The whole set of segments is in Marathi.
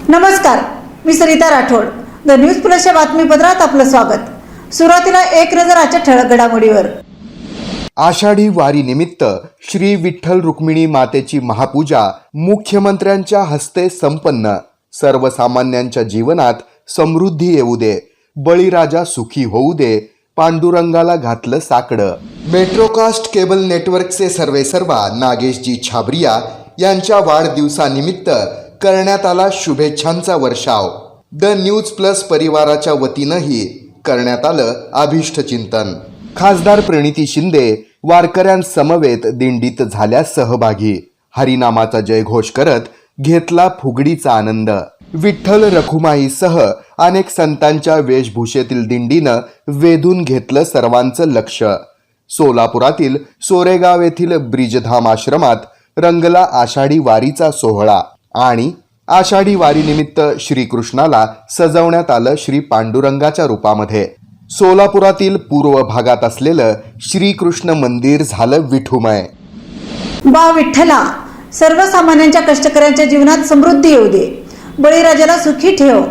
नमस्कार, मी सरिता राठोड. द न्यूज प्लसच्या बातमीपत्रात आपलं स्वागत. सुरुवातीला एक नजर आजच्या ठळक घडामोडीवर. आषाढी वारी निमित्त श्री विठ्ठल रुक्मिणी मातेची महापूजा मुख्यमंत्र्यांच्या हस्ते संपन्न. सर्वसामान्यांच्या जीवनात समृद्धी येऊ दे, बळीराजा सुखी होऊ दे, पांडुरंगाला घातलं साकडं. मेट्रोकास्ट केबल नेटवर्कचे सर्वेसर्वा नागेशजी छाबरिया यांच्या वाढदिवसानिमित्त करण्यात आला शुभेच्छांचा वर्षाव. द न्यूज प्लस परिवाराच्या वतीनंही करण्यात आलं अभिष्ट चिंतन. खासदार प्रणिती शिंदे वारकऱ्यांसमवेत दिंडीत झाल्या सहभागी. हरिनामाचा जयघोष करत घेतला फुगडीचा आनंद. विठ्ठल रखुमाईसह अनेक संतांच्या वेशभूषेतील दिंडीनं वेधून घेतलं सर्वांचं लक्ष. सोलापुरातील सोरेगाव येथील ब्रिजधाम आश्रमात रंगला आषाढी वारीचा सोहळा आणि आषाढी वारीनिमित्त श्रीकृष्णाला सजवण्यात आलं श्री पांडुरंगाच्या रूपामध्ये. सोलापुरातील पूर्व भागात असलेलं श्रीकृष्ण मंदिर झालं विठुमय. बा विठ्ठला, सर्वसामान्यांच्या कष्टकऱ्यांच्या जीवनात समृद्धी येऊ दे, बळीराजाला सुखी ठेव,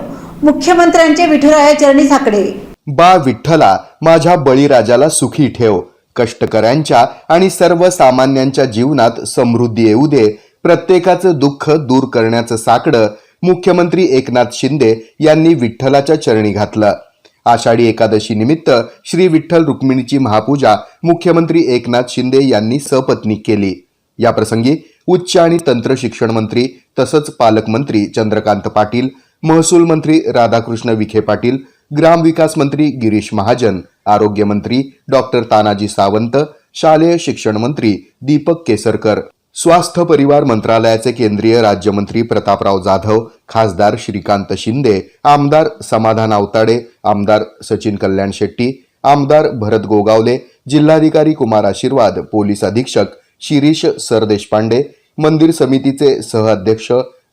मुख्यमंत्र्यांचे विठुराया चरणी साकडे. बा विठ्ठला, माझ्या बळीराजाला सुखी ठेव, कष्टकऱ्यांच्या आणि सर्वसामान्यांच्या जीवनात समृद्धी येऊ दे, प्रत्येकाचं दुःख दूर करण्याचं साकडं मुख्यमंत्री एकनाथ शिंदे यांनी विठ्ठलाच्या चरणी घातलं. आषाढी एकादशी निमित्त श्री विठ्ठल रुक्मिणीची महापूजा मुख्यमंत्री एकनाथ शिंदे यांनी सपत्नीक केली. या प्रसंगी उच्च आणि तंत्र शिक्षण मंत्री तसंच पालकमंत्री चंद्रकांत पाटील, महसूल मंत्री राधाकृष्ण विखे पाटील, ग्रामविकास मंत्री गिरीश महाजन, आरोग्य मंत्री डॉक्टर तानाजी सावंत, शालेय शिक्षण मंत्री दीपक केसरकर, स्वास्थ्य परिवार मंत्रालयाचे केंद्रीय राज्यमंत्री प्रतापराव जाधव, खासदार श्रीकांत शिंदे, आमदार समाधान आवताडे, आमदार सचिन कल्याण शेट्टी, आमदार भरत गोगावले, जिल्हाधिकारी कुमार आशीर्वाद, पोलीस अधीक्षक शिरीष सरदेशपांडे, मंदिर समितीचे सहअध्यक्ष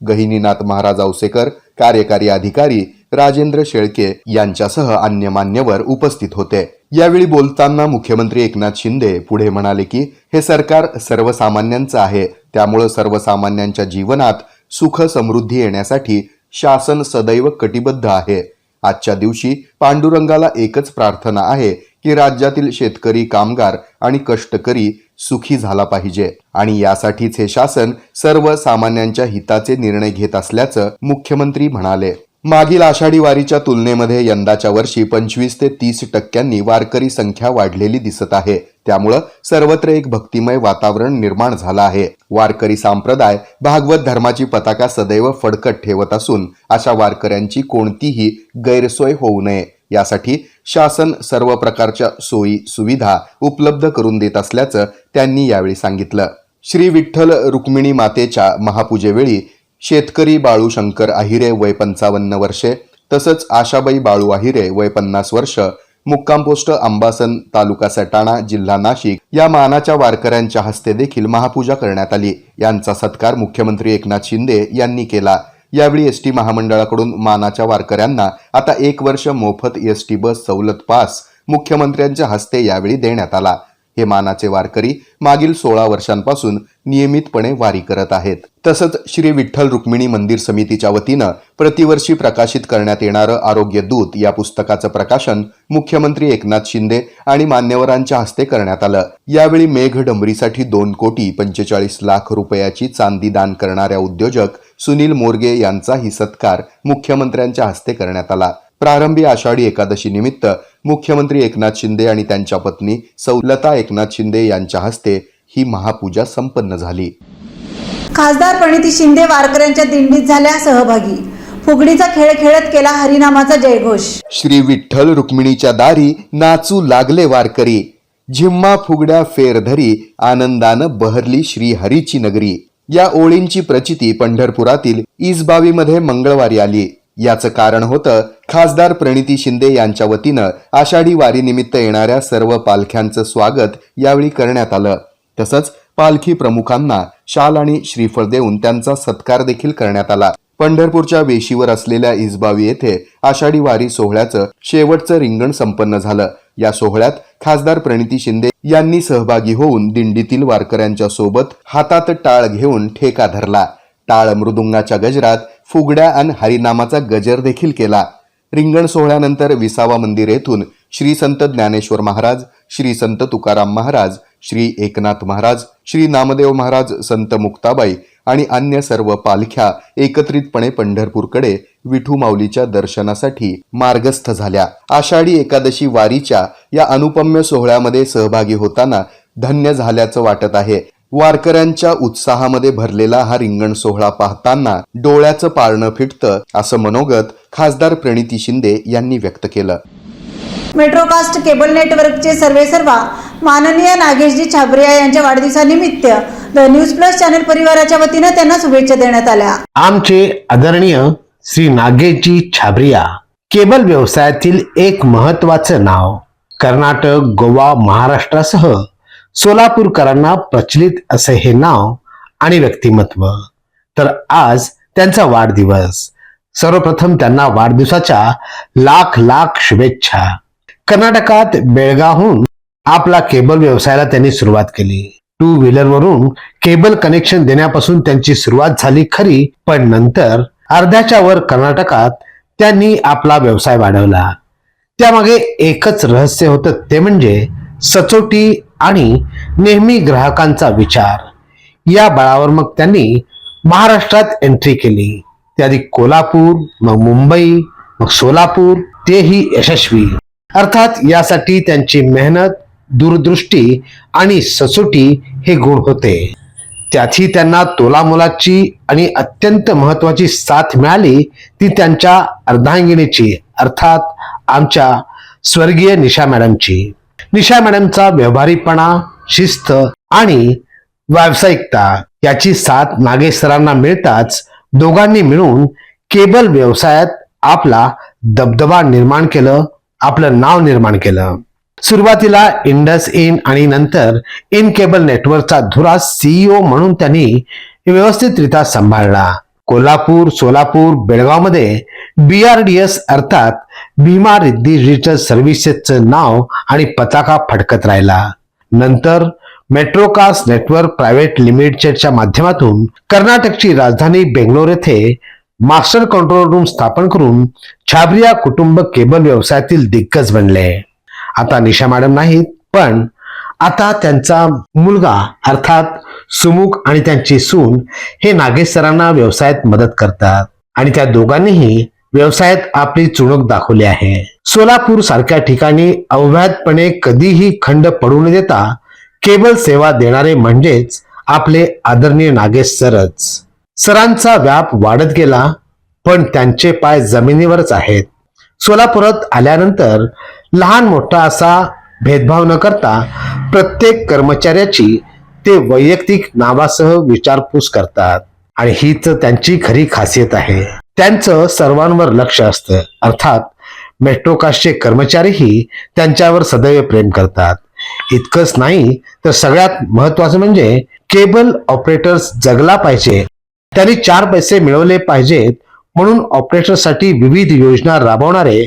गहिनीनाथ महाराज औसेकर, कार्यकारी अधिकारी राजेंद्र शेळके यांच्यासह अन्य मान्यवर उपस्थित होते. यावेळी बोलताना मुख्यमंत्री एकनाथ शिंदे पुढे म्हणाले की हे सरकार सर्वसामान्यांचं आहे, त्यामुळे सर्वसामान्यांच्या जीवनात सुख समृद्धी येण्यासाठी शासन सदैव कटिबद्ध आहे. आजच्या दिवशी पांडुरंगाला एकच प्रार्थना आहे की राज्यातील शेतकरी, कामगार आणि कष्टकरी सुखी झाला पाहिजे आणि यासाठीच हे शासन सर्वसामान्यांच्या हिताचे निर्णय घेत असल्याचं मुख्यमंत्री म्हणाले. मागील आषाढी वारीच्या तुलनेमध्ये यंदाच्या वर्षी 25 ते 30% वारकरी संख्या वाढलेली दिसत आहे. त्यामुळं सर्वत्र एक भक्तिमय वातावरण निर्माण झालं आहे. वारकरी संप्रदाय भागवत धर्माची पताका सदैव फडकत ठेवत असून अशा वारकऱ्यांची कोणतीही गैरसोय होऊ नये यासाठी शासन सर्व प्रकारच्या सोयी सुविधा उपलब्ध करून देत असल्याचं त्यांनी यावेळी सांगितलं. श्री विठ्ठल रुक्मिणी मातेच्या महापूजेवेळी शेतकरी बाळू शंकर आहिरे वय 55 वर्षे तसंच आशाबाई बाळू आहिरे वय 50 वर्ष, मुक्काम पोस्ट अंबासन, तालुका सटाणा, जिल्हा नाशिक या मानाच्या वारकऱ्यांच्या हस्ते देखील महापूजा करण्यात आली. यांचा सत्कार मुख्यमंत्री एकनाथ शिंदे यांनी केला. यावेळी एसटी महामंडळाकडून मानाच्या वारकऱ्यांना आता 1 वर्ष मोफत एसटी बस सवलत पास मुख्यमंत्र्यांच्या हस्ते यावेळी देण्यात आला. हे मानाचे वारकरी मागील 16 वर्षांपासून नियमितपणे वारी करत आहेत. तसंच श्री विठ्ठल रुक्मिणी मंदिर समितीच्या वतीनं प्रतिवर्षी प्रकाशित करण्यात येणारं आरोग्य दूत या पुस्तकाचं प्रकाशन मुख्यमंत्री एकनाथ शिंदे आणि मान्यवरांच्या हस्ते करण्यात आलं. यावेळी मेघडंबरीसाठी 2,45,00,000 रुपयाची चांदी दान करणाऱ्या उद्योजक सुनील मोरगे यांचाही सत्कार मुख्यमंत्र्यांच्या हस्ते करण्यात आला. प्रारंभी आषाढी एकादशी निमित्त मुख्यमंत्री एकनाथ शिंदे आणि त्यांच्या पत्नी सौ लता एकनाथ शिंदे यांच्या हस्ते ही महापूजा संपन्न झाली. खासदार प्रणिती शिंदे वारकऱ्यांच्या दिंडीत झाल्या सहभागी. फुगडीचा खेळ खेळत केला हरिनामाचा जयघोष. श्री विठ्ठल रुक्मिणीच्या दारी नाचू लागले वारकरी, झिम्मा फुगड्या फेरधरी, आनंदानं बहरली श्री हरीची नगरी. या ओळींची प्रचिती पंढरपुरातील इसबावीमध्ये मंगळवारी आली. याचं कारण होतं खासदार प्रणिती शिंदे यांच्या वतीनं आषाढी वारीनिमित्त येणाऱ्या सर्व पालख्यांचं स्वागत यावेळी करण्यात आलं. तसंच पालखी प्रमुखांना शाल आणि श्रीफळ देऊन त्यांचा सत्कार देखील करण्यात आला. पंढरपूरच्या वेशीवर असलेल्या इसबावी येथे आषाढी वारी सोहळ्याचं शेवटचं रिंगण संपन्न झालं. या सोहळ्यात खासदार प्रणिती शिंदे यांनी सहभागी होऊन दिंडीतील वारकऱ्यांच्या सोबत हातात टाळ घेऊन ठेका धरला. टाळ मृदुंगाच्या गजरात फुगड्या आणि हरिनामाचा गजर देखील केला. रिंगण सोहळ्यानंतर विसावा मंदिर येथून श्री संत ज्ञानेश्वर महाराज, श्री संत तुकाराम महाराज, श्री एकनाथ महाराज, श्री नामदेव महाराज, संत मुक्ताबाई आणि अन्य सर्व पालख्या एकत्रितपणे पंढरपूरकडे विठू माऊलीच्या दर्शनासाठी मार्गस्थ झाल्या. आषाढी एकादशी वारीच्या या अनुपम्य सोहळ्यामध्ये सहभागी होताना धन्य झाल्याचं वाटत आहे. वारकऱ्यांच्या उत्साहामध्ये भरलेला हा रिंगण सोहळा पाहताना डोळ्याचं पारणं फिटतं असं मनोगत खासदार प्रणिती शिंदे यांनी व्यक्त केलं. मेट्रोकास्ट केबल नेटवर्कचे सर्वेसर्वा माननीय नागेशजी छाबरिया यांच्या वाढदिवसानिमित्त द न्यूज प्लस चॅनल परिवाराच्या वतीने त्यांना शुभेच्छा देण्यात आल्या. आमचे आदरणीय श्री नागेशजी छाबरिया केबल व्यवसायातील एक महत्वाचं नाव, कर्नाटक, गोवा, महाराष्ट्रासह सोलापूरकरांना प्रचलित असे हे नाव आणि व्यक्तिमत्व. तर आज त्यांचा वाढदिवस. सर्वप्रथम त्यांना वाढदिवसाच्या लाख लाख शुभेच्छा. कर्नाटकात बेळगावहून आपला केबल व्यवसायाला त्यांनी सुरुवात केली. 2 व्हीलरवरून केबल कनेक्शन देण्यापासून त्यांची सुरुवात झाली खरी, पण नंतर अर्ध्याच्या वर कर्नाटकात त्यांनी आपला व्यवसाय वाढवला. त्यामागे एकच रहस्य होतं, ते म्हणजे सचोटी आणि नेहमी ग्राहकांचा विचार. या बळावर मग त्यांनी महाराष्ट्रात एंट्री केली. त्याआधी कोल्हापूर, मग मुंबई, मग सोलापूर, तेही यशस्वी. अर्थात यासाठी त्यांची मेहनत, दूरदृष्टी आणि सचोटी हे गुण होते. त्यातही त्यांना तोलामोलाची आणि अत्यंत महत्वाची साथ मिळाली ती त्यांच्या अर्धांगिनीची, अर्थात आमच्या स्वर्गीय निशा मॅडमची. निशा मॅडमचा व्यवहारीपणा, शिस्त आणि व्यावसायिकता याची साथ नागेश सरांना मिळताच दोघांनी मिळून केबल व्यवसायात आपला दबदबा निर्माण केलं, आपलं नाव निर्माण केलं. सुरुवातीला इंडस इन आणि नंतर इन केबल नेटवर्कचा धुरा CEO म्हणून त्यांनी व्यवस्थितरित्या सांभाळला. कोल्हापूर, सोलापूर, बेळगावमध्ये BRDS अर्थात भीमा रिद्धी डिजिटल सर्व्हिसेसचं नाव आणि पताका फडकत राहिला. नंतर मेट्रोकास्ट नेटवर्क प्रायव्हेट लिमिटेडच्या माध्यमातून कर्नाटकची राजधानी बेंगलोर येथे मास्टर कंट्रोल रूम स्थापन करून छाबरिया कुटुंब केबल व्यवसायातील दिग्गज बनले. आता निशा मॅडम नाहीत, पण आता त्यांचा मुलगा अर्थात सुमुख आणि त्यांची सून हे नागेश सरांना व्यवसायात मदत करतात आणि त्या दोघांनीही व्यवसायात आपली चुणूक दाखवली आहे. सोलापूर सारख्या ठिकाणी अवैधपणे कधीही खंड पडू न देता केबल सेवा देणारे म्हणजेच आपले आदरणीय नागेश सरच. सरांचा व्याप वाढत गेला, पण त्यांचे पाय जमिनीवरच आहेत. सोलापुरात आल्यानंतर लहान मोठा असा भेदभाव न करता प्रत्येक कर्मचाऱ्याची ते वैयक्तिक नावासह विचारपूस करतात आणि हीच त्यांची खरी खासियत आहे. त्यांचं सर्वांवर लक्ष असतं. अर्थात मेट्रोकास्टचे कर्मचारीही त्यांच्यावर सदैव प्रेम करतात. इतकंच नाही तर सगळ्यात महत्वाचं म्हणजे केबल ऑपरेटर्स जगला पाहिजे, त्यांनी 4 पैसे मिळवले पाहिजेत म्हणून ऑपरेटरसाठी विविध योजना राबवणारे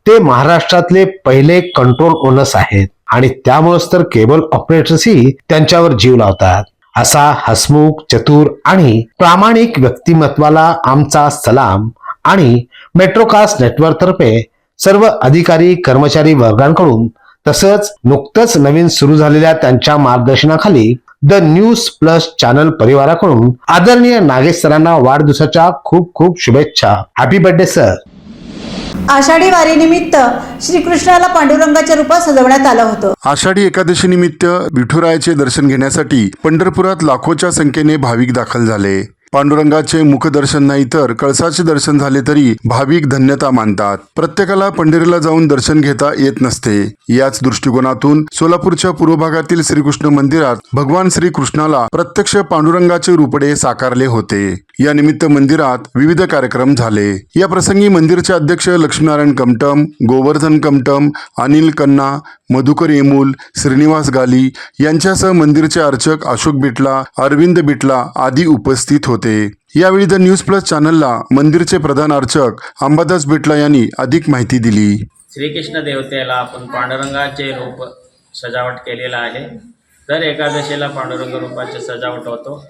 ते महाराष्ट्रातले पहिले कंट्रोल ओनर्स आहेत आणि त्यामुळेच तर केबल ऑपरेटर्सही त्यांच्यावर जीव लावतात. असा हसमुख, चतुर आणि प्रामाणिक व्यक्तिमत्वाला आमचा सलाम आणि मेट्रोकास्ट नेटवर्क तर्फे सर्व अधिकारी कर्मचारी वर्गांकडून तसंच नुकतंच नवीन सुरू झालेल्या त्यांच्या मार्गदर्शनाखाली द न्यूज प्लस चॅनल परिवाराकडून आदरणीय नागेश सरांना वाढदिवसाच्या खूप खूप शुभेच्छा. Happy birthday sir. आषाढी वारीनिमित्त श्रीकृष्णाला पांडुरंगाच्या रूपात सजवण्यात आलं होतं. आषाढी एकादशी निमित्त विठुरायाचे दर्शन घेण्यासाठी पंढरपुरात लाखोच्या संख्येने भाविक दाखल झाले. पांडुरंगाचे मुखदर्शन नाही तर कळसाचे दर्शन झाले तरी भाविक धन्यता मानतात. प्रत्येकाला पंढरीला जाऊन दर्शन घेता येत नसते. याच दृष्टिकोनातून सोलापूरच्या पूर्व भागातील श्रीकृष्ण मंदिरात भगवान श्रीकृष्णाला प्रत्यक्ष पांडुरंगाचे रूपडे साकारले होते. या निमित्त मंदिरात विविध कार्यक्रम झाले. या प्रसंगी मंदिरचे अध्यक्ष लक्ष्मीनारायण कमटम, गोवर्धन कमटम, अनिल कन्ना, मधुकर येमूल, श्रीनिवास गाली यांच्यासह मंदिरचे अर्चक अशोक बिटला, अरविंद बिटला आदी उपस्थित होते. यावेळी द न्यूज प्लस चॅनलला मंदिरचे प्रधान अर्चक अंबादास बिटला यांनी अधिक माहिती दिली. श्रीकृष्ण देवतेला आपण पांडुरंगाचे रूप सजावट केलेला आहे. दर एकादशीला पांडुरंग रूपाची सजावट होतो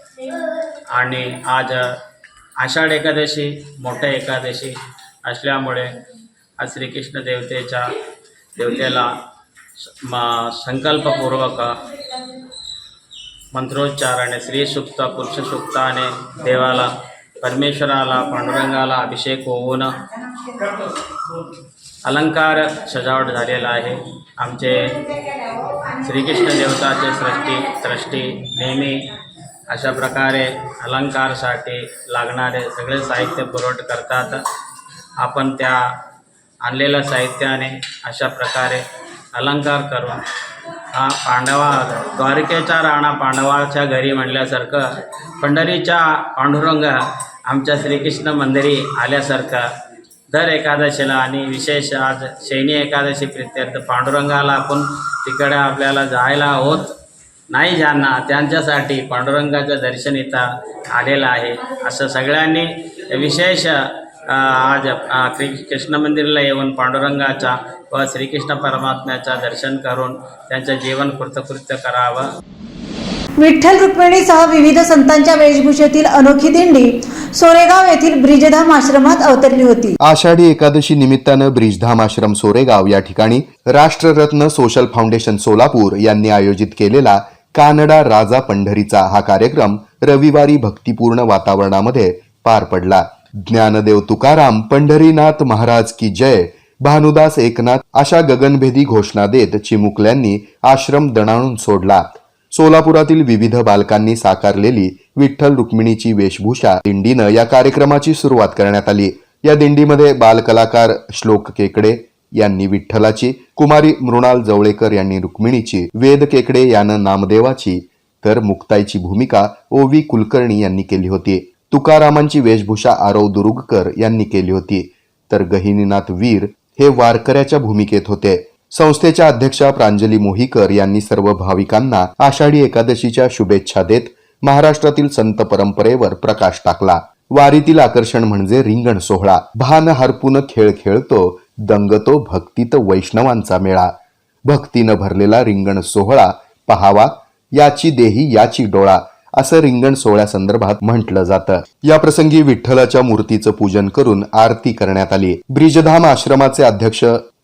आणि आज आषाढ एकादशी मोठ्या एकादशी असल्यामुळे आज श्रीकृष्ण देवतेला संकल्पपूर्वक मंत्रोच्चाराने श्रीसूक्त पुरुषसूक्ताने देवाला परमेश्वराला पांडुरंगाला अभिषेक होऊन अलंकार सजावट झालेला आहे. आमचे श्रीकृष्ण देवताचे सृष्टी नेहमी अशा प्रकारे अलंकारसाठी लागणारे सगळे साहित्य पुरवठ करतात. आपण त्या आणलेल्या साहित्याने अशा प्रकारे अलंकार करून हा द्वारकेचा राणा पांडवाच्या घरी म्हणल्यासारखं पंढरीच्या पांडुरंग आमच्या श्रीकृष्ण मंदिरी आल्यासारखं दर एकादशीला आणि विशेष आज शयनी एकादशी प्रित्यर्थ पांडुरंगाला आपण तिकडे आपल्याला जायला होत नाही ज्यांना त्यांच्यासाठी पांडुरंगाचं दर्शन इथं आलेलं आहे. असं सगळ्यांनी विशेष आज कृष्ण मंदिराला येऊन पांडुरंगाचा व श्रीकृष्ण परमात्म्याचा दर्शन करून त्यांचं जीवन कृतकृत्य करावं. विठ्ठल रुक्मिणीसह विविध संतांच्या वेशभूषेतील अनोखी दिंडी सोरेगाव येथील ब्रिजधाम आश्रमात अवतरली होती. आषाढी एकादशी निमित्तानं ब्रिजधाम आश्रम सोरेगाव या ठिकाणी राष्ट्ररत्न सोशल फाउंडेशन सोलापूर यांनी आयोजित केलेला कानडा राजा पंढरीचा हा कार्यक्रम रविवारी भक्तिपूर्ण वातावरणामध्ये पार पडला. ज्ञानदेव तुकाराम पंढरीनाथ महाराज की जय, भानुदास एकनाथ अशा गगनभेदी घोषणा देत चिमुकल्यांनी आश्रम दणाणून सोडला. सोलापुरातील विविध बालकांनी साकारलेली विठ्ठल रुक्मिणीची वेशभूषा दिंडीनं या कार्यक्रमाची सुरुवात करण्यात आली. या दिंडीमध्ये बालकलाकार श्लोक केकडे यांनी विठ्ठलाची, कुमारी मृणाल जवळेकर यांनी रुक्मिणीची, वेद केकडे यानं नामदेवाची, तर मुक्ताईची भूमिका ओवी कुलकर्णी यांनी केली होती. तुकारामांची वेशभूषा आरव दुरुगकर यांनी केली होती, तर गहिनीनाथ वीर हे वारकऱ्याच्या भूमिकेत होते. संस्थेच्या अध्यक्षा प्रांजली मोहीकर यांनी सर्व भाविकांना आषाढी एकादशीच्या शुभेच्छा देत महाराष्ट्रातील संत परंपरेवर प्रकाश टाकला. वारीतील आकर्षण म्हणजे रिंगण सोहळा. भान हरपून खेळ खेळतो, दंगतो भक्तीत वैष्णवांचा मेळा. भक्तीनं भरलेला रिंगण सोहळा पहावा, याची देही याची डोळा, असं रिंगण सोहळ्यासंदर्भात म्हटलं जातं. या प्रसंगी विठ्ठलाच्या मूर्तीचं पूजन करून आरती करण्यात आली. ब्रिजधाम आश्रमाचे अध्यक्ष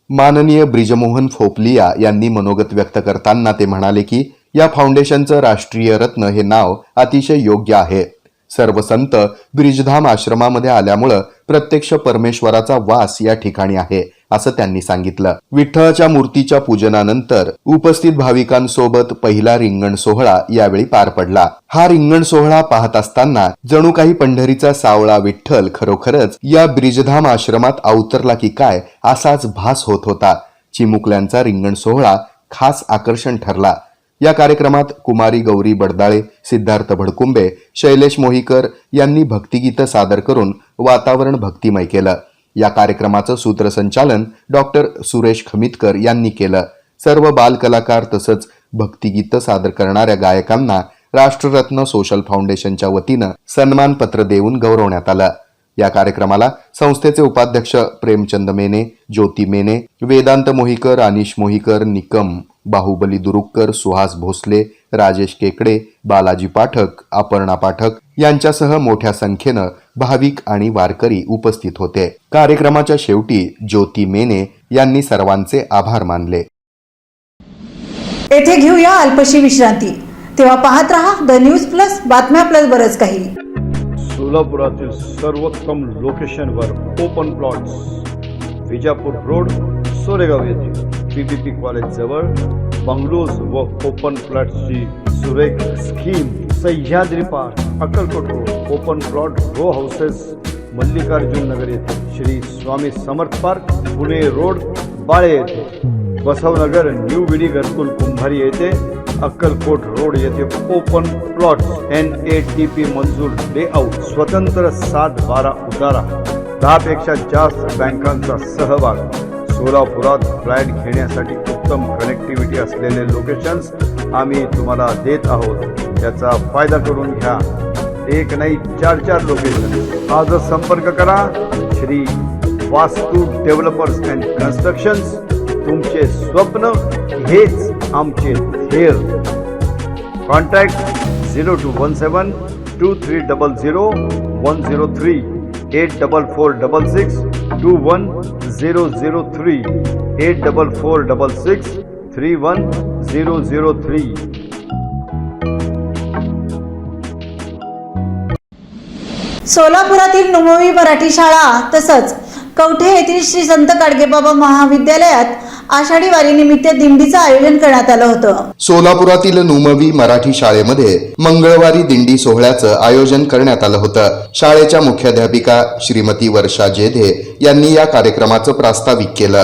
माननीय ब्रिजमोहन फोपलिया यांनी मनोगत व्यक्त करताना ते म्हणाले की या फाउंडेशनचं राष्ट्रीय रत्न हे नाव अतिशय योग्य आहे. सर्व संत ब्रिजधाम आश्रमामध्ये आल्यामुळं प्रत्यक्ष परमेश्वराचा वास या ठिकाणी आहे, असं त्यांनी सांगितलं. विठ्ठलाच्या मूर्तीच्या पूजनानंतर उपस्थित भाविकांसोबत पहिला रिंगण सोहळा यावेळी पार पडला. हा रिंगण सोहळा पाहत असताना जणू काही पंढरीचा सावळा विठ्ठल खरोखरच या ब्रिजधाम आश्रमात अवतरला की काय असाच भास होत होता. चिमुकल्यांचा रिंगण सोहळा खास आकर्षण ठरला. या कार्यक्रमात कुमारी गौरी बडदाळे, सिद्धार्थ भडकुंबे, शैलेश मोहीकर यांनी भक्तिगीतं सादर करून वातावरण भक्तिमय केलं. या कार्यक्रमाचं सूत्रसंचालन डॉक्टर सुरेश खमितकर यांनी केलं. सर्व बालकलाकार तसंच भक्तिगीतं सादर करणाऱ्या गायकांना राष्ट्ररत्न सोशल फाउंडेशनच्या वतीनं सन्मानपत्र देऊन गौरवण्यात आलं. या कार्यक्रमाला संस्थेचे उपाध्यक्ष प्रेमचंद मेने, ज्योती मेने, वेदांत मोहीकर, अनिश मोहीकर, निकम, बाहुबली दुरुक्कर, सुहास भोसले, राजेश केकडे, बालाजी पाठक, अपर्णा पाठक यांच्यासह मोठ्या संख्येनं भाविक आणि वारकरी उपस्थित होते. कार्यक्रमाच्या शेवटी ज्योती मेने यांनी सर्वांचे आभार मानले. येथे घेऊया अल्पशी विश्रांती. तेव्हा पाहत रहा द न्यूज प्लस, बातम्या प्लस बरंच काही. सोलापुरातील सर्वोत्तम लोकेशनवर open plots, Vijapur road, Soregaon येथे PPP कॉलेज जवळ बंगलोज व ओपन प्लॉट्सची सुरेख scheme. Sahyadri park, Akkalkot road, open plot row houses, Mallikarjun Nagar येथे श्री स्वामी समर्थ पार्क, पुणे रोड, बाळे येथे, बसवनगर, न्यू विडी घरकुल कुंभारी येथे, अक्कलकोट रोड येथे ओपन प्लॉट्स, NATP मंजूर लेआउट, स्वतंत्र 7-12 उतारा, 10 पेक्षा जास्त बँकांचा सहभाग. सोलापुरात फ्लॅट घेण्यासाठी उत्तम कनेक्टिव्हिटी असलेले लोकेशन्स आम्ही तुम्हाला देत आहोत. त्याचा फायदा करून घ्या. एक नाही 4 लोकेशन. आजच संपर्क करा. श्री वास्तू डेव्हलपर्स अँड कन्स्ट्रक्शन्स. तुमचे स्वप्न हेच आमचे ध्येय. कॉन्टॅक्ट 0217 2300 2103-84466, 2103-84466, 31003. सोलापुरातील नुमवी मराठी शाळा तसंच कवठे येथील श्री संत गाडगेबाबा महाविद्यालयात आषाढी वारीनिमित्त दिंडीचं आयोजन करण्यात आलं होतं. सोलापुरातील नुमवी मराठी शाळेमध्ये मंगळवारी दिंडी सोहळ्याचं आयोजन करण्यात आलं होतं. शाळेच्या मुख्याध्यापिका श्रीमती वर्षा जेधे यांनी या कार्यक्रमाचं प्रास्ताविक केलं.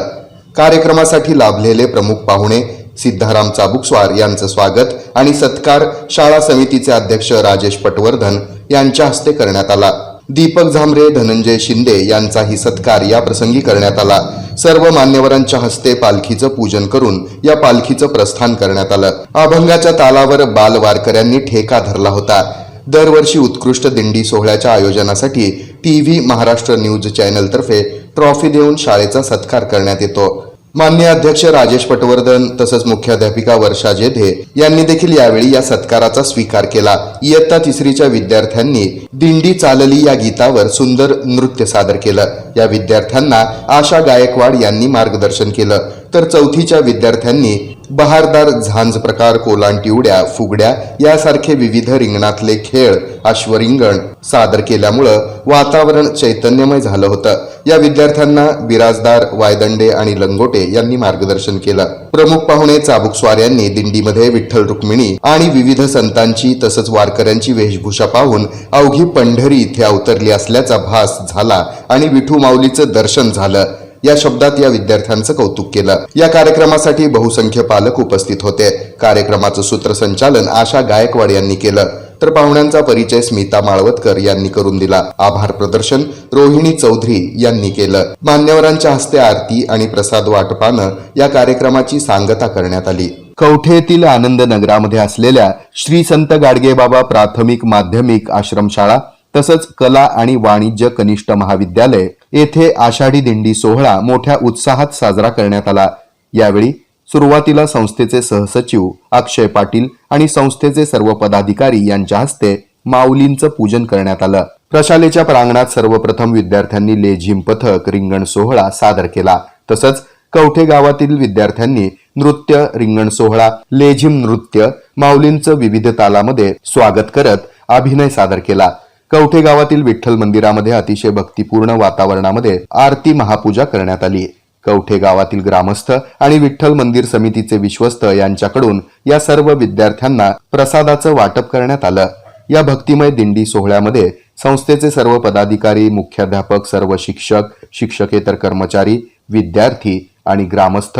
कार्यक्रमासाठी लाभलेले प्रमुख पाहुणे सिद्धाराम चाबुकस्वार यांचं स्वागत आणि सत्कार शाळा समितीचे अध्यक्ष राजेश पटवर्धन यांच्या हस्ते करण्यात आला. दीपक झांबरे, धनंजय शिंदे यांचाही सत्कार या प्रसंगी करण्यात आला. सर्व मान्यवरांच्या हस्ते पालखीचं पूजन करून या पालखीचं प्रस्थान करण्यात आलं. अभंगाच्या तालावर बाल वारकऱ्यांनी ठेका धरला होता. दरवर्षी उत्कृष्ट दिंडी सोहळ्याच्या आयोजनासाठी TV महाराष्ट्र न्यूज चॅनलतर्फे ट्रॉफी देऊन शाळेचा सत्कार करण्यात येतो. मान्य अध्यक्ष राजेश पटवर्धन तसंच मुख्याध्यापिका वर्षा जेधे यांनी देखील यावेळी या सत्काराचा स्वीकार केला. इयत्ता 3रीच्या विद्यार्थ्यांनी दिंडी चालली या गीतावर सुंदर नृत्य सादर केलं. या विद्यार्थ्यांना आशा गायकवाड यांनी मार्गदर्शन केलं, तर 4थीच्या विद्यार्थ्यांनी बहारदार झांज प्रकार, कोलांटी उड्या, फुगड्या यासारखे विविध रिंगणातले खेळ, अश्वरिंगण सादर केल्यामुळं वातावरण चैतन्यमय झालं होतं. या विद्यार्थ्यांना बिराजदार, वायदंडे आणि लंगोटे यांनी मार्गदर्शन केलं. प्रमुख पाहुणे चाबुकस्वार यांनी दिंडीमध्ये विठ्ठल रुक्मिणी आणि विविध संतांची तसंच वारकऱ्यांची वेशभूषा पाहून अवघी पंढरी इथे अवतरली असल्याचा भास झाला आणि विठू माऊलीचं दर्शन झालं या शब्दात या विद्यार्थ्यांचं कौतुक केलं. या कार्यक्रमासाठी बहुसंख्य पालक उपस्थित होते. कार्यक्रमाचं सूत्रसंचालन आशा गायकवाड यांनी केलं, तर पाहुण्यांचा परिचय स्मिता माळवतकर यांनी करून दिला. आभार प्रदर्शन रोहिणी चौधरी यांनी केलं. मान्यवरांच्या हस्ते आरती आणि प्रसाद वाटपानं या कार्यक्रमाची सांगता करण्यात आली. कवठे येथील आनंद नगरामध्ये असलेल्या श्री संत गाडगेबाबा प्राथमिक माध्यमिक आश्रमशाळा तसंच कला आणि वाणिज्य कनिष्ठ महाविद्यालय येथे आषाढी दिंडी सोहळा मोठ्या उत्साहात साजरा करण्यात आला. यावेळी सुरुवातीला संस्थेचे सहसचिव अक्षय पाटील आणि संस्थेचे सर्व पदाधिकारी यांच्या हस्ते माऊलींचं पूजन करण्यात आलं. प्रशालेच्या प्रांगणात सर्वप्रथम विद्यार्थ्यांनी लेझिम पथक, रिंगण सोहळा सादर केला. तसंच कवठे गावातील विद्यार्थ्यांनी नृत्य, रिंगण सोहळा, लेझिम नृत्य, माऊलींचं विविध तालामध्ये स्वागत करत अभिनय सादर केला. कवठे गावातील विठ्ठल मंदिरामध्ये अतिशय भक्तिपूर्ण वातावरणामध्ये आरती महापूजा करण्यात आली. कवठे गावातील ग्रामस्थ आणि विठ्ठल मंदिर समितीचे विश्वस्त यांच्याकडून या सर्व विद्यार्थ्यांना प्रसादाचं वाटप करण्यात आलं. या भक्तिमय दिंडी सोहळ्यामध्ये संस्थेचे सर्व पदाधिकारी, मुख्याध्यापक, सर्व शिक्षक, शिक्षकेतर कर्मचारी, विद्यार्थी आणि ग्रामस्थ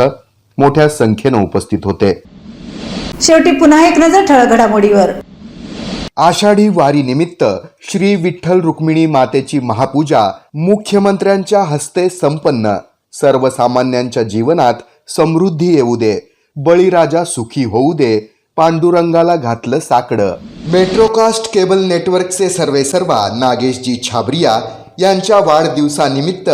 मोठ्या संख्येनं उपस्थित होते. शेवटी पुन्हा एक नजर ठळक घडामोडीवर. आषाढी वारी निमित्त श्री विठ्ठल रुक्मिणी मातेची महापूजा मुख्यमंत्र्यांच्या हस्ते संपन्न. सर्वसामान्यांच्या जीवनात समृद्धी येऊ दे, बळीराजा सुखी होऊ दे, पांडुरंगाला घातलं साकडं. मेट्रोकास्ट केबल नेटवर्कचे सर्वेसर्वा नागेशजी छाबरिया यांच्या वाढदिवसानिमित्त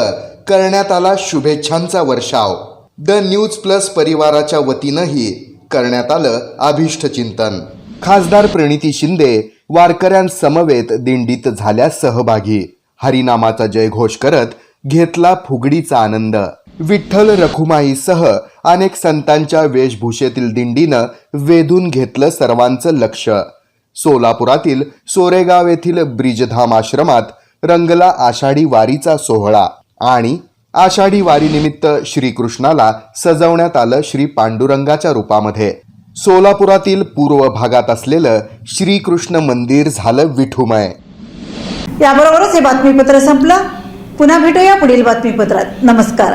करण्यात आला शुभेच्छांचा वर्षाव. द न्यूज प्लस परिवाराच्या वतीनंही करण्यात आलं अभिष्ट चिंतन. खासदार प्रणिती शिंदे वारकऱ्यांसमवेत दिंडीत झाल्या सहभागी. हरिनामाचा जयघोष करत घेतला फुगडीचा आनंद. विठ्ठल रखुमाईसह अनेक संतांच्या वेशभूषेतील दिंडीनं वेधून घेतलं सर्वांचं लक्ष. सोलापुरातील सोरेगाव येथील ब्रिजधाम आश्रमात रंगला आषाढी वारीचा सोहळा आणि आषाढी वारीनिमित्त श्रीकृष्णाला सजवण्यात आलं श्री पांडुरंगाच्या रूपामध्ये. सोलापुरातील पूर्व भागात असलेलं श्रीकृष्ण मंदिर झालं विठुमय. याबरोबरच हे बातमीपत्र संपलं. पुन्हा भेटूया पुढील बातमीपत्रात. नमस्कार.